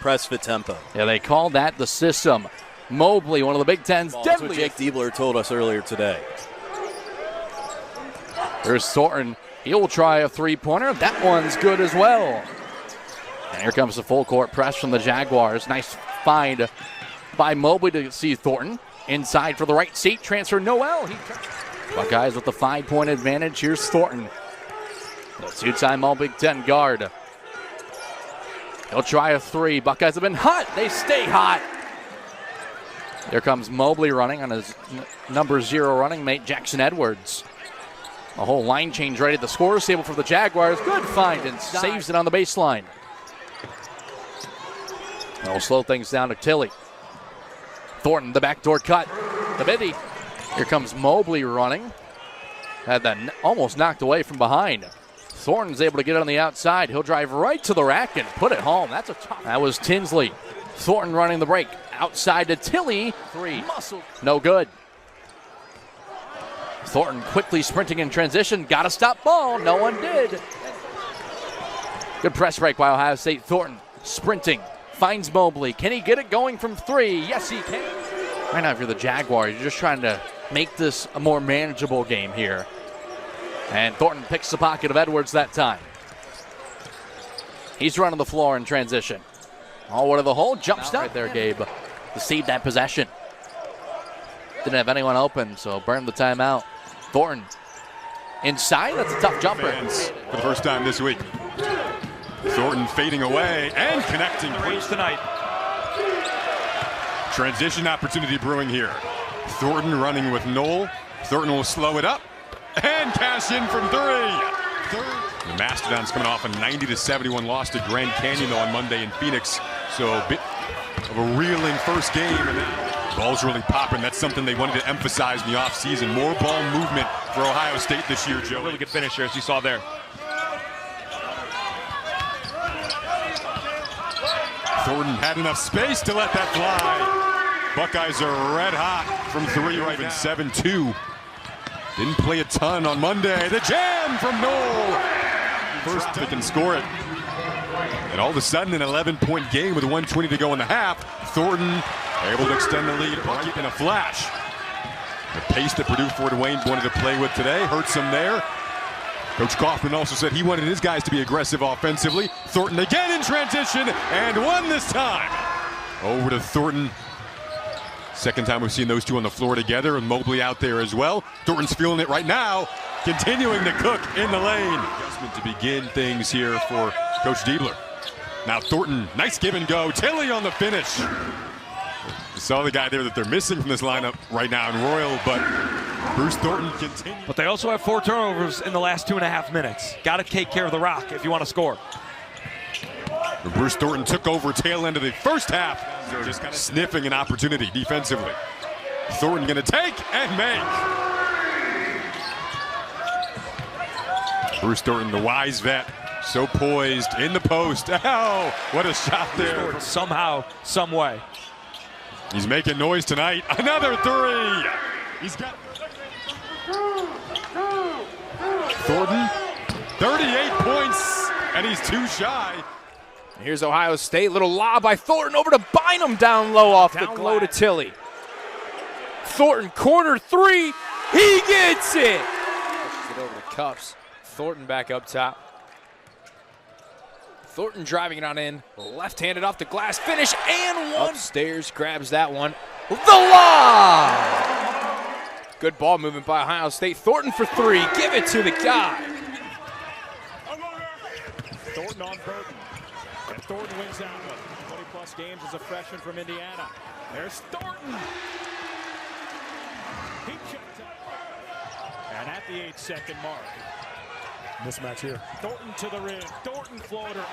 press fit tempo. Yeah, they call that the system. Mobley, one of the Big Ten's That's what deadly. Jake Diebler told us earlier today. There's Thornton. He'll try a three-pointer. That one's good as well. And here comes the full court press from the Jaguars. Nice find by Mobley to see Thornton. Inside for the right seat. Transfer Noel. Buckeyes with the 5-point advantage. Here's Thornton. The two-time All-Big Ten guard. He'll try a three. Buckeyes have been hot. They stay hot. Here comes Mobley running on his number 0 running mate, Jackson Edwards. A whole line change right at the scorer's table for the Jaguars. Good find and saves it on the baseline. That'll slow things down to Tilly. Thornton, the backdoor cut. The midi. Here comes Mobley running. Had that almost knocked away from behind. Thornton's able to get it on the outside. He'll drive right to the rack and put it home. That's a tough. That was Tinsley. Thornton running the break. Outside to Tilly. Three. No good. Thornton quickly sprinting in transition. Got to stop ball. No one did. Good press break by Ohio State. Thornton sprinting. Finds Mobley. Can he get it going from 3? Yes, he can. Right now, if you're the Jaguars, you're just trying to make this a more manageable game here. And Thornton picks the pocket of Edwards that time. He's running the floor in transition. All to the hole. Jumps down right there, Gabe, to save that possession. Didn't have anyone open, so burned the timeout. Thornton inside. That's a tough jumper. For the first time this week. Thornton fading away and connecting threes tonight. Transition opportunity brewing here. Thornton running with Knoll. Thornton will slow it up and cash in from 3. The Mastodons coming off a 90-71 loss to Grand Canyon though on Monday in Phoenix. So a bit of a reeling first game, and now ball's really popping. That's something they wanted to emphasize in the offseason. More ball movement for Ohio State this year, Joe. Really good finisher, as you saw there. Thornton had enough space to let that fly. Buckeyes are red hot from 3 right now. 7-2. Didn't play a ton on Monday. The jam from Knoll. First, they can score it. And all of a sudden, an 11-point game with 1:20 to go in the half. Thornton able to extend the lead right in a flash. The pace that Purdue Fort Wayne wanted to play with today hurts them there. Coach Kaufman also said he wanted his guys to be aggressive offensively. Thornton again in transition, and one this time. Over to Thornton. Second time we've seen those two on the floor together, and Mobley out there as well. Thornton's feeling it right now, continuing to cook in the lane. Adjustment to begin things here for Coach Diebler. Now Thornton, nice give and go. Tilly on the finish. You saw the guy there that they're missing from this lineup right now in Royal, but Bruce Thornton continues. But they also have 4 turnovers in the last 2.5 minutes. Got to take care of the rock if you want to score. Bruce Thornton took over tail end of the first half. They're just kind of sniffing an opportunity defensively. Thornton going to take and make. Bruce Thornton, the wise vet, so poised in the post. Oh, what a shot there. Somehow, some way. He's making noise tonight. Another 3. He's got Thornton, 38 points, and he's too shy. Here's Ohio State. Little lob by Thornton over to Bynum down low off the low to Tilly. Thornton, corner 3. He gets it. Pushes it over the cuffs. Thornton back up top. Thornton driving it on in. Left-handed off the glass. Finish and one. Upstairs grabs that one. The lob. Good ball movement by Ohio State. Thornton for 3. Give it to the guy. Thornton on Burton. And Thornton wins that one. 20-plus games as a freshman from Indiana. There's Thornton. He checked out. And at the 8-second mark. Mismatch here. Thornton to the rim. Thornton floater.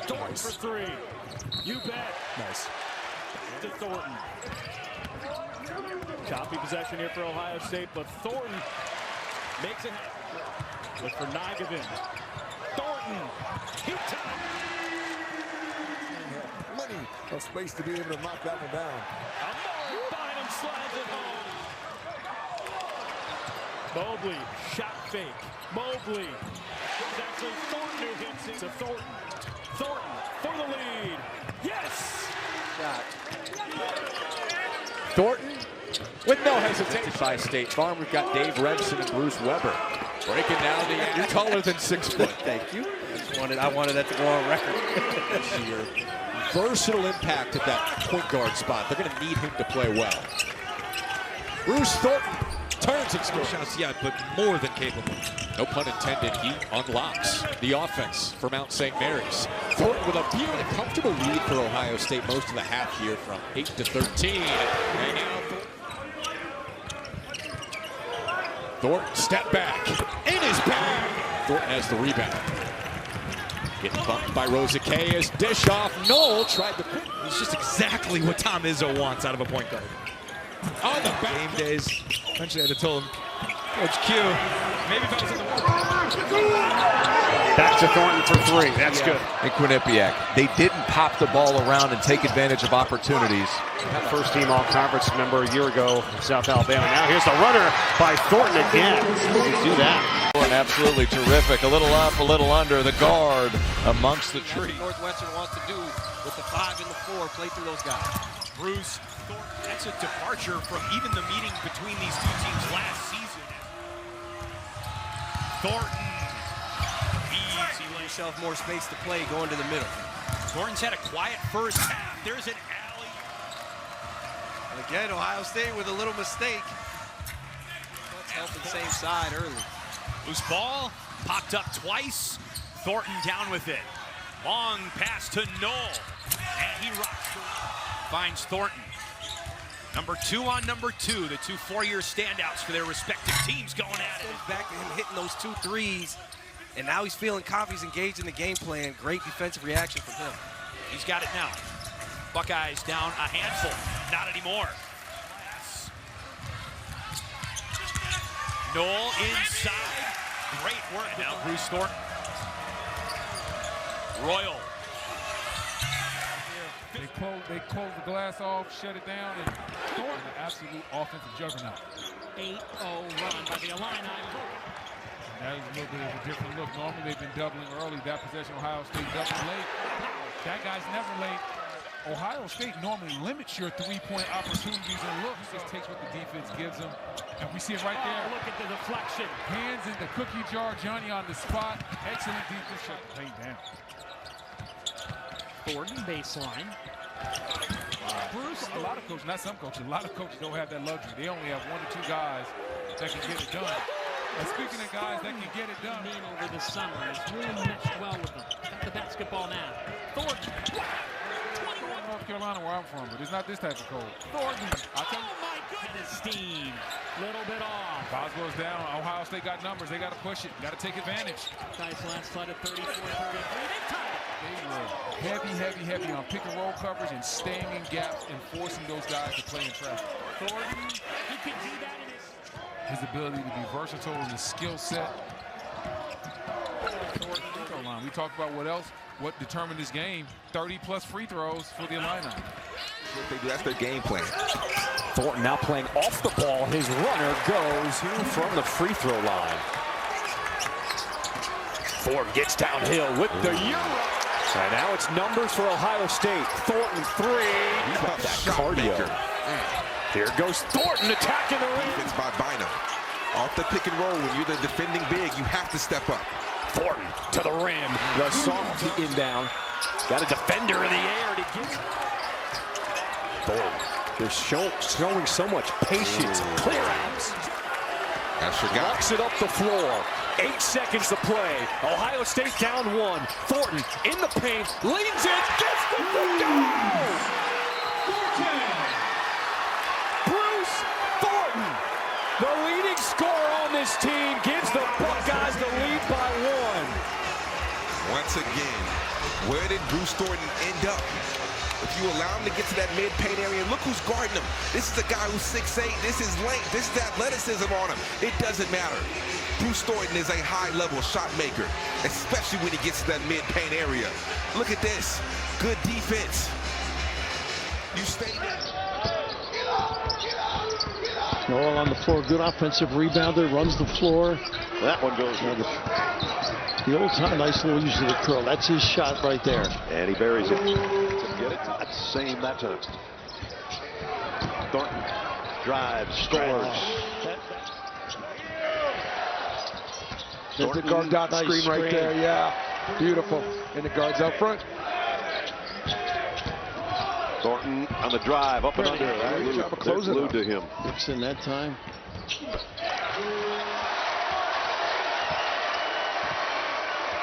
Thornton for 3. You bet. Nice. To Thornton. Choppy possession here for Ohio State, but Thornton makes it. Look for Nagavin. Thornton. He tied. Plenty of space to be able to knock that one down. Bynum slides it home. Mobley, shot fake. Mobley. It's actually Thornton who hits it to Thornton. Thornton shot. Thornton with no hesitation. By State Farm, we've got Dave Remsen and Bruce Weber. Breaking down the end. You're taller than 6 foot. Thank you. I wanted that to go on record. Versatile impact at that point guard spot. They're going to need him to play well. Bruce Thornton turns and scores. Shots, yeah, but more than capable. No pun intended. He unlocks the offense for Mount St. Mary's. Thornton with a beautiful, comfortable lead for Ohio State most of the half here from 8 to 13. And now Thornton step back in his bag. Thornton has the rebound. Getting bumped by Rosique as dish off. Knoll tried to. It's just exactly what Tom Izzo wants out of a point guard. On the back. Game days. Eventually I had to tell him, Coach Q, maybe if I was in the Back to Thornton for three. That's good. And Quinnipiac, they didn't pop the ball around and take advantage of opportunities. First team all-conference member a year ago from South Alabama. Now here's the runner by Thornton again. Do that. Absolutely terrific. A little up, a little under. The guard amongst the trees. Northwestern wants to do with the 5 and the 4, play through those guys. Bruce Thornton. That's a departure from even the meeting between these two teams last season. Thornton. Easy. Give yourself more space to play going to the middle. Thornton's had a quiet first half. There's an alley. Again, Ohio State with a little mistake. Helping the same side early. Loose ball, popped up twice. Thornton down with it. Long pass to Knoll. And he rocks. Finds Thornton. Number 2 on number 2. The 2 4-year standouts for their respective teams going at it. Back to him hitting those 2 threes. And now he's feeling confident. He's engaged in the game plan. Great defensive reaction from him. He's got it now. Buckeyes down a handful. Not anymore. Knoll inside. Great work now. Bruce Thornton. Royal. They close the glass off, shut it down, and Thornton, an absolute offensive juggernaut. 8-0 run by the Illini. That is a little bit of a different look. Normally they've been doubling early. That possession, Ohio State doubling late. That guy's never late. Ohio State normally limits your three-point opportunities and looks. Just takes what the defense gives them. And we see it right there. Oh, look at the deflection. Hands in the cookie jar. Johnny on the spot. Excellent defense. Shut the paint down. Thornton baseline. Bruce, a lot of coaches, not some coaches, a lot of coaches don't have that luxury. They only have 1 or 2 guys that can get it done. And speaking of guys that can get it done. In over the summer. It's really meshed well with them. Got the basketball now. Thornton. North Carolina where I'm from, but it's not this type of cold. Thornton. Oh my goodness. Steam. Little bit off. Boswell's down. Ohio State got numbers. They got to push it. Got to take advantage. Guys last slide at 34-33. They tied it. They were heavy on pick and roll coverage and staying in gaps and forcing those guys to play in traffic. Thornton, he could do that in his ability to be versatile in his skill set. Thornton, we talked about what determined this game. 30+ free throws for the Illini. That's their game plan. Thornton now playing off the ball. His runner goes from the free throw line. Thornton gets downhill with the Euro. And now it's numbers for Ohio State. Thornton 3. He's got that cardio. Here goes Thornton attacking the rim. Defense by Bynum. Off the pick and roll, when you're the defending big, you have to step up. Thornton to the rim. The soft inbound. Got a defender in the air to get it. Thornton just showing so much patience. Clear outs. That's your guy. Locks it up the floor. 8 seconds to play. Ohio State down 1. Thornton in the paint. Leads it. Gets the goal. Bruce Thornton, the leading scorer on this team, gives the Buckeyes the lead by 1. Once again, where did Bruce Thornton end up? If you allow him to get to that mid-paint area, look who's guarding him. This is a guy who's 6'8". This is length. This is athleticism on him. It doesn't matter. Bruce Thornton is a high-level shot maker, especially when he gets to that mid-paint area. Look at this. Good defense. You stay there. Noel on the floor, good offensive rebounder, runs the floor. That one goes. The old time, nice little use of the curl. That's his shot right there. And he buries it. Doesn't get it. That's same that time. Thornton drives, scores. There's the guard dot screen right there. Yeah, beautiful. And the guards out front. Thornton on the drive, up and under. They're glued to him. It's in that time.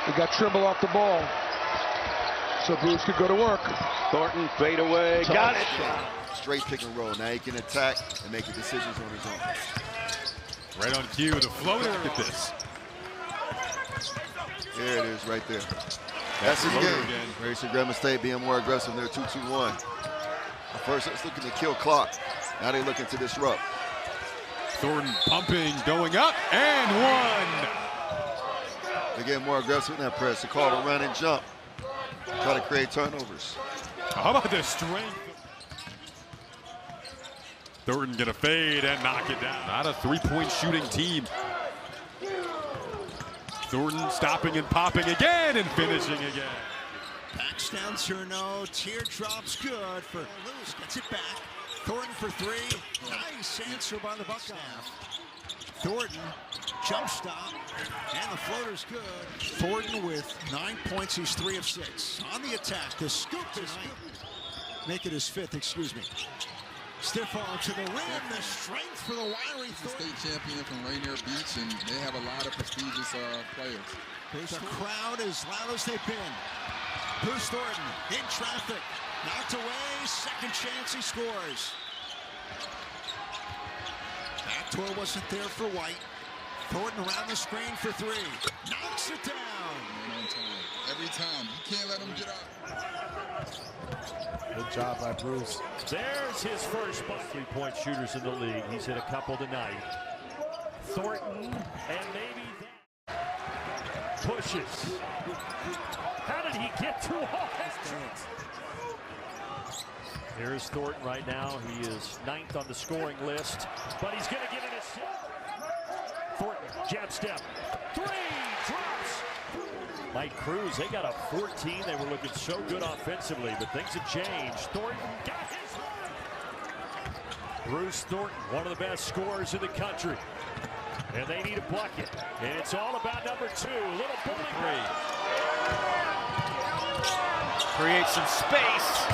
We got Trimble off the ball. So Bruce could go to work. Thornton fade away. Got it. Straight pick and roll. Now he can attack and make the decisions on his own. Right on cue, the floater. Look at this. There it is right there. That's his game. Grayson Grambling State being more aggressive. They're 2-2-1. First, it's looking to kill clock. Now they're looking to disrupt. Thornton pumping, going up, and one. They're getting more aggressive in that press. They call it a run and jump. Try to create turnovers. How about the strength? Thornton gonna fade and knock it down. Not a three-point shooting team. Thornton stopping and popping again and finishing again. Backs down Cerno, teardrops good for Lewis, gets it back. Thornton for three, nice answer by the Buckeyes. Thornton, jump stop, and the floater's good. Thornton with 9 points, he's 3 of 6. On the attack, the scoop tonight. Make it his 5th, excuse me. Stiff arm to the rim, the strength for the wiry Thornton. State champion from Rainier Beach, and they have a lot of prestigious players. The crowd as loud as they've been. Bruce Thornton in traffic, knocked away, second chance, he scores. Backdoor wasn't there for White. Thornton around the screen for three, knocks it down. On time. Every time, you can't let him get up. Good job by Bruce. There's his first 3-point shooters in the league. He's hit a couple tonight. Thornton, and maybe that pushes. How did he get through all that? Here's Thornton right now. He is 9th on the scoring list, but he's going to give it a shot. Thornton, jab step. 3, drops. Mike Cruz, they got a 14. They were looking so good offensively, but things have changed. Thornton got his one. Bruce Thornton, one of the best scorers in the country. And they need a bucket. And it's all about number 2. Little bowling green. Creates some space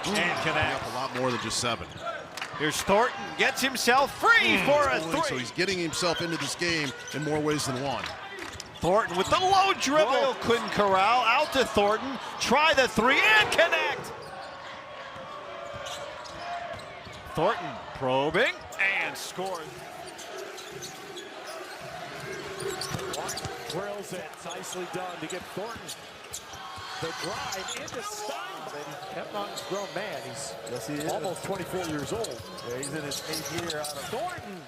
and connects. A lot more than just 7. Here's Thornton, gets himself free for a 3. So he's getting himself into this game in more ways than one. Thornton with the low dribble. Royal couldn't corral. Out to Thornton. Try the 3 and connect. Thornton probing and scores. Drills it. Nicely done to get Thornton the drive into style. And he kept on his grown man. He's almost 24 years old. Yeah, he's in his 8th year out of Thornton.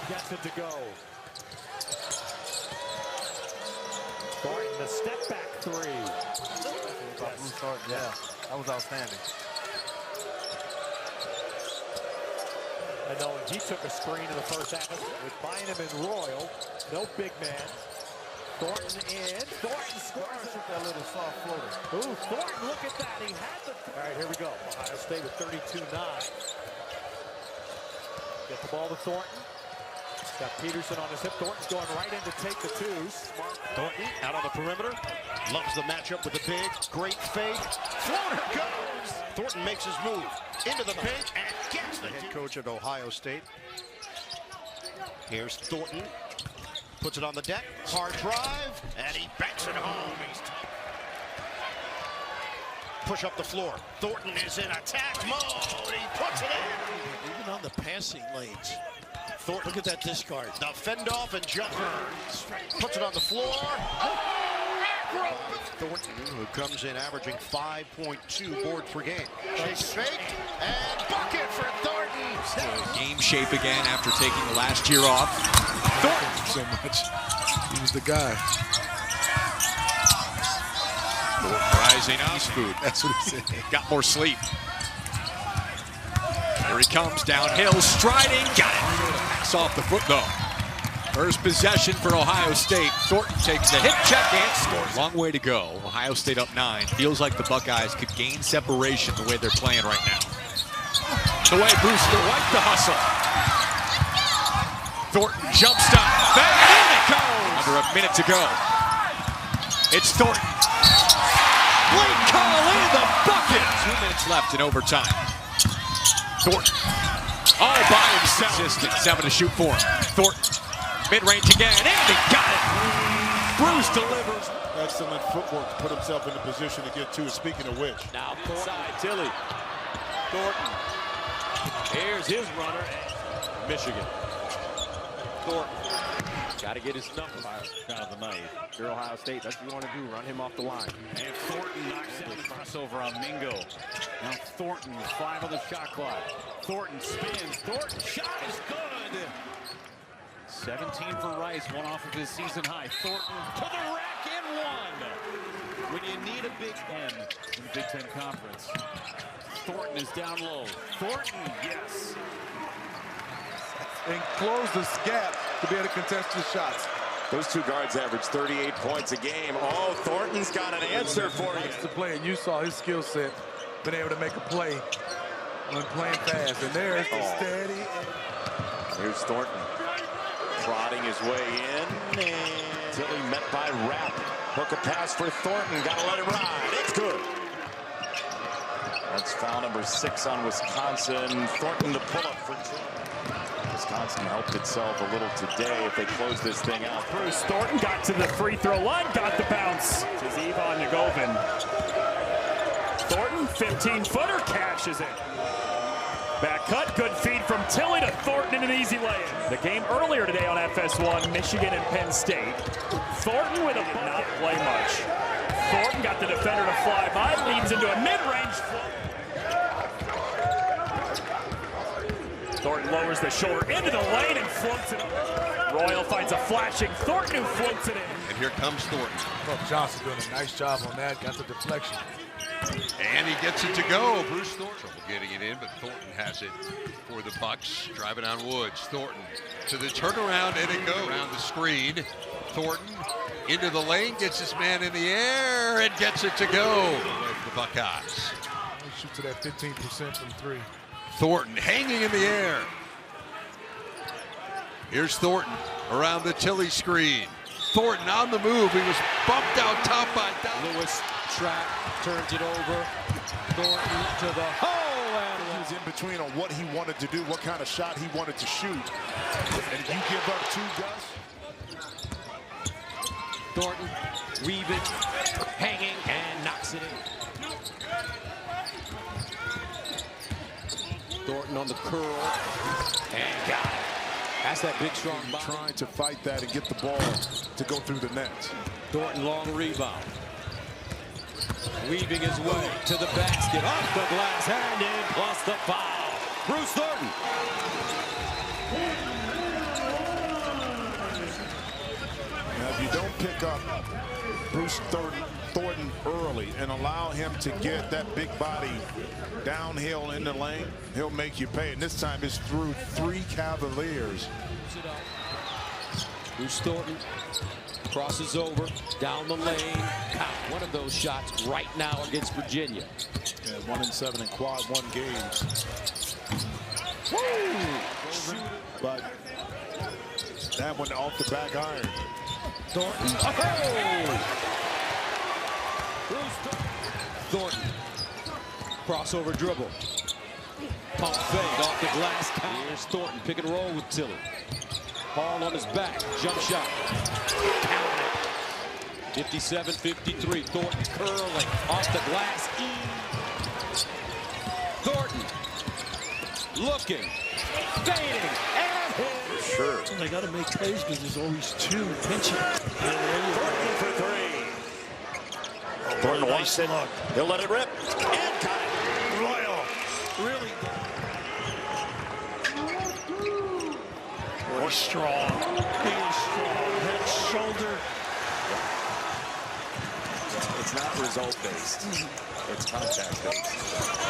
Gets it to go. Thornton, the step back 3. Yeah, that was outstanding. I know he took a screen in the first half with Bynum and Royal. No big man. Thornton in. Thornton scores that little soft floater. Ooh, Thornton, look at that. He had the. All right, here we go. Ohio State with 32-9. Get the ball to Thornton. Got Peterson on his hip. Thornton's going right in to take the 2s. Smart. Thornton out on the perimeter. Loves the matchup with the big. Great fake. Floater goes. Thornton makes his move into the paint and gets the head coach at Ohio State. Here's Thornton. Puts it on the deck. Hard drive. And he banks it home. He's push up the floor. Thornton is in attack mode. He puts it in. Even on the passing lanes. Thornton, look at that discard. The fend off and jumper. Puts it on the floor. Thornton, who comes in averaging 5.2 boards per game. Shake, fake, and bucket for Thornton. Still game shape again after taking the last year off. Thornton so much. He was the guy. Rising up. Food. That's what he said. Got more sleep. Here he comes downhill, striding, got it. Pass off the foot though. First possession for Ohio State. Thornton takes the hip check and scores. Long way to go. Ohio State up 9. Feels like the Buckeyes could gain separation the way they're playing right now. The way Brewster liked the hustle. Thornton jump stop. Bang, and in it goes. Under a minute to go. It's Thornton. Blake Call in the bucket. 2 minutes left in overtime. Thornton. All by himself. Consistent. 7 to shoot for him. Thornton. Mid-range again, and he got it. Bruce delivers. Excellent footwork to put himself in a position to get to. Speaking of which. Now side, Tilly. Thornton. Here's his runner. Michigan. Thornton. Got to get his numbers out of the night. If you're Ohio State, that's what you want to do. Run him off the line. And Thornton knocks down the crossover on Mingo. Now Thornton with 5 on the shot clock. Thornton spins. Thornton shot is good. 17 for Rice, 1 off of his season high. Thornton to the rack and 1. When you need a big end in the Big Ten Conference. Thornton is down low. Thornton, yes. And close this gap to be able to contest his shots. Those two guards average 38 points a game. Oh, Thornton's got an answer for you. To play, and you saw his skill set, been able to make a play when playing fast. And there's the steady. Here's Thornton. Prodding his way in, and Tilly met by Rapp. Hook a pass for Thornton, gotta let it ride. It's good. That's foul number 6 on Wisconsin. Thornton to pull up for Tilly. Wisconsin helped itself a little today if they close this thing out. Bruce Thornton got to the free throw line, got the bounce. This is Ivan Yagovin. Thornton, 15-footer, cashes it. Back cut, good feed from Tilly to Thornton in an easy lay-in. The game earlier today on FS1, Michigan and Penn State. Thornton with a did not play much. Thornton got the defender to fly by, leads into a mid-range float. Thornton lowers the shoulder into the lane and floats it. Royal finds a flashing Thornton who floats it in. And here comes Thornton. Well, Johnson doing a nice job on that, got the deflection. And he gets it to go. Bruce Thornton trouble getting it in, but Thornton has it for the Bucks. Driving on Woods. Thornton to the turnaround, and it goes around the screen. Thornton into the lane, gets his man in the air, and gets it to go with the Buckeyes. He shoots to that 15% from 3. Thornton hanging in the air. Here's Thornton around the Tilly screen. Thornton on the move. He was bumped out top by Lewis. Trap, turns it over. Thornton to the hole, and he was in between on what he wanted to do, what kind of shot he wanted to shoot. And you give up 2, Gus. Thornton weaving, hanging, and knocks it in. Thornton on the curl, and got it. That's that big, strong body. Trying to fight that and get the ball to go through the net. Thornton long rebound. Weaving his way to the basket, off the glass, hand in, plus the foul. Bruce Thornton. Now, if you don't pick up Bruce Thornton early and allow him to get that big body downhill in the lane, he'll make you pay. And this time it's through 3 Cavaliers. Bruce Thornton crosses over, down the lane. One of those shots right now against Virginia. Yeah, 1-7 in quad 1 games. Woo! But that one off the back iron. Thornton. Thornton. Crossover dribble. Pump fake off the glass. Here's Thornton. Pick and roll with Tilly. Ball on his back. Jump shot. 57-53. Thornton curling off the glass. Thornton looking, fading, and hit. Sure. They got to make plays because there's always 2 pinching. Thornton for 3. Thornton wants it. He'll let it rip. And got it. Royal. Really. Really strong. He was strong. Head, shoulder. It's not result based. It's contact-based.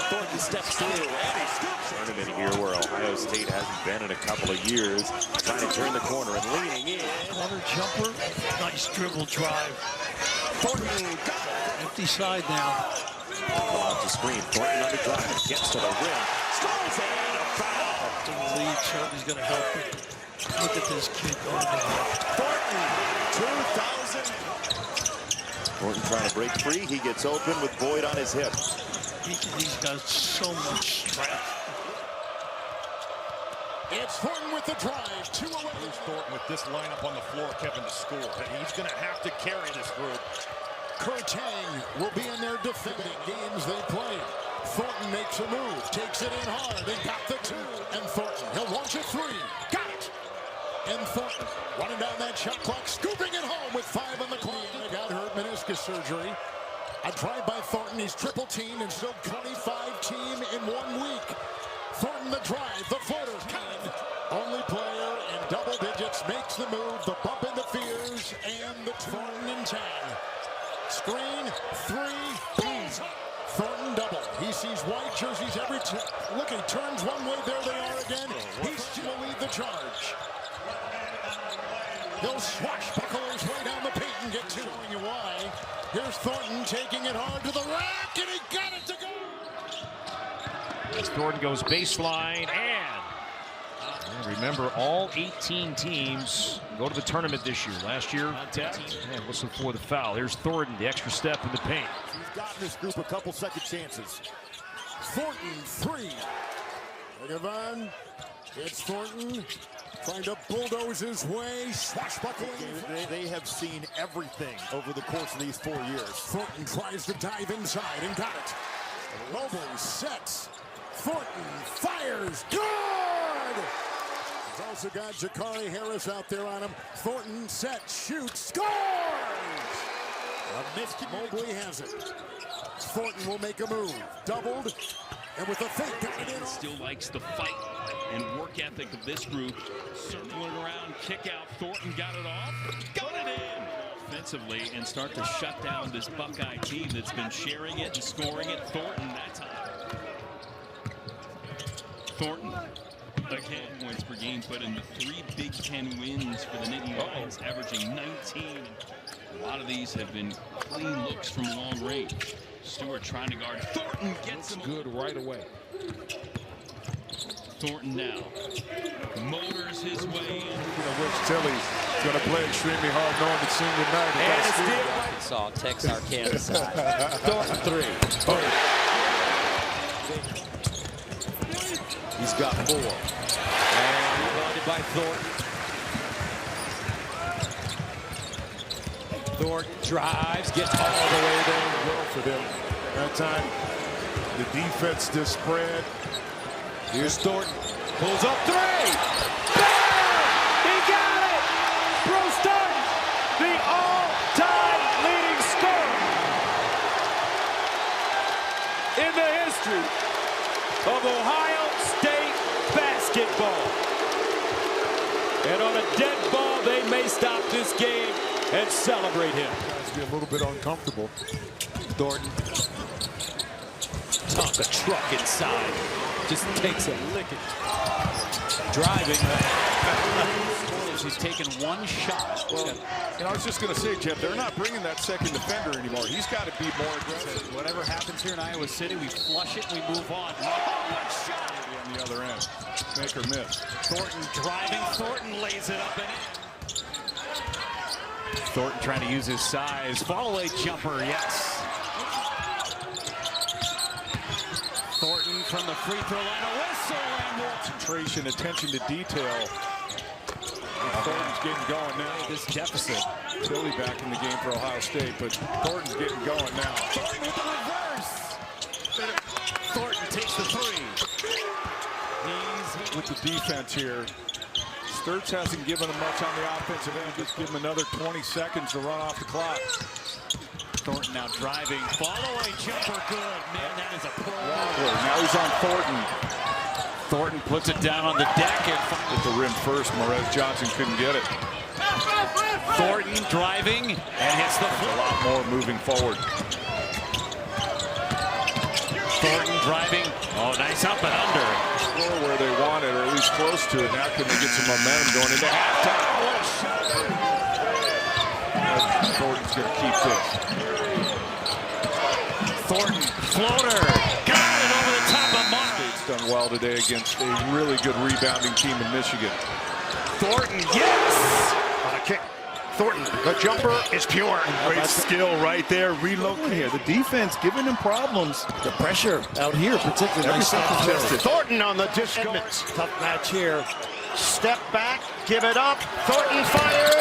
Thornton steps through, and he scoops. Tournament here where Ohio State hasn't been in a couple of years. Trying to turn the corner and leaning in. Another jumper. Nice dribble drive. Thornton got it. Empty side now. Come out to screen. Thornton on the drive. Gets to the rim. Scores and a foul. The lead certainly is going to help him. Look at this kid going down. Thornton, 2,000. Thornton trying to break free. He gets open with Boyd on his hip. He's got so much strength. It's Thornton with the drive. 2 away. Here's Thornton with this lineup on the floor, Kevin, to score. He's going to have to carry this group. Kurtang will be in their defending games they play. Thornton makes a move, takes it in hard. They got the 2. And Thornton, he'll launch a 3. Got it. And Thornton running down that shot clock, scooping it home with 5 on the clock. He got hurt, meniscus surgery. A drive by Thornton. He's triple teamed and still 25 team in 1 week. Thornton the drive, the floater, kind. Only player in double digits makes the move. The bump in the fears and the Thornton and Tang. Screen, 3, boom. Thornton double. He sees white jerseys every time. Look, he turns one way. There they are again. He's to lead the charge. He'll swashbuckle his way down the paint and get 2. Showing you why. Here's Thornton taking it hard to the rack, and he got it to go. As Thornton goes baseline, and remember, all 18 teams go to the tournament this year. Last year, whistle for the foul. Here's Thornton, the extra step in the paint. He's gotten this group a couple second chances. Thornton, 3. Agavan, it's Thornton trying to bulldoze his way, swashbuckling. They have seen everything over the course of these 4 years. Thornton tries to dive inside and got it. Mobley sets. Thornton fires. Good! He's also got Jakari Harris out there on him. Thornton sets, shoots, scores! A missed. Mobley has it. Thornton will make a move. Doubled. And with a fake, got it in. Still likes the fight and work ethic of this group. Circling around, kick out. Thornton got it off. Got it in! Offensively, and start to shut down this Buckeye team that's been sharing it and scoring it. Thornton, that time. Thornton, again, points per game, but in the 3 Big Ten wins for the Nittany Lions, averaging 19. A lot of these have been clean looks from long range. Stewart trying to guard. Thornton gets him good right away. Thornton now motors his way in. Rich Tilley's going to play extremely hard, knowing that senior night. And a steal. Arkansas, Texarkana side. Thornton 3. He's got 4. And rebounded by Thornton. Thornton drives, gets all the way there. Well for them. That time, the defense just spread. Here's Thornton. Pulls up 3. Bam! He got it! Bruce Thornton, the all-time leading scorer in the history of Ohio State basketball. And on a dead ball, they may stop this game and celebrate him. Guys be a little bit uncomfortable. Thornton. Tonka truck inside. Just takes a licking. Driving. He's taken 1 shot. Well, I was just going to say, Jeff, they're not bringing that second defender anymore. He's got to be more aggressive. Whatever happens here in Iowa City, we flush it and we move on. On the other end. Make or miss. Thornton driving. Thornton lays it up and in. Thornton trying to use his size. Fall-away jumper, yes. Thornton from the free throw line. A whistle and concentration, attention to detail. Thornton's getting going now. This deficit. Tilly back in the game for Ohio State, but Thornton's getting going now. Thornton with the reverse. Thornton takes the 3. He's with the defense here. Sturts hasn't given him much on the offensive end. Just give him another 20 seconds to run off the clock. Thornton now driving. Follow-away jumper, good. Man, that is a pro. Now he's on Thornton. Thornton puts it down on the deck and at the rim first. Morez Johnson couldn't get it. Thornton driving and hits the floor. A lot more moving forward. Thornton driving. Oh, nice up and under. Score where they want it, or at least close to it. Now can they get some momentum going into halftime? Thornton's going to keep this. Thornton, floater. Got it over the top of Mark. State's done well today against a really good rebounding team in Michigan. Thornton, yes! On a kick. Thornton, the jumper is pure. Great skill right there. Relocating here. The defense giving them problems. The pressure out here, particularly. Everything contested. Thornton on the distance. Tough match here. Step back, give it up. Thornton fired.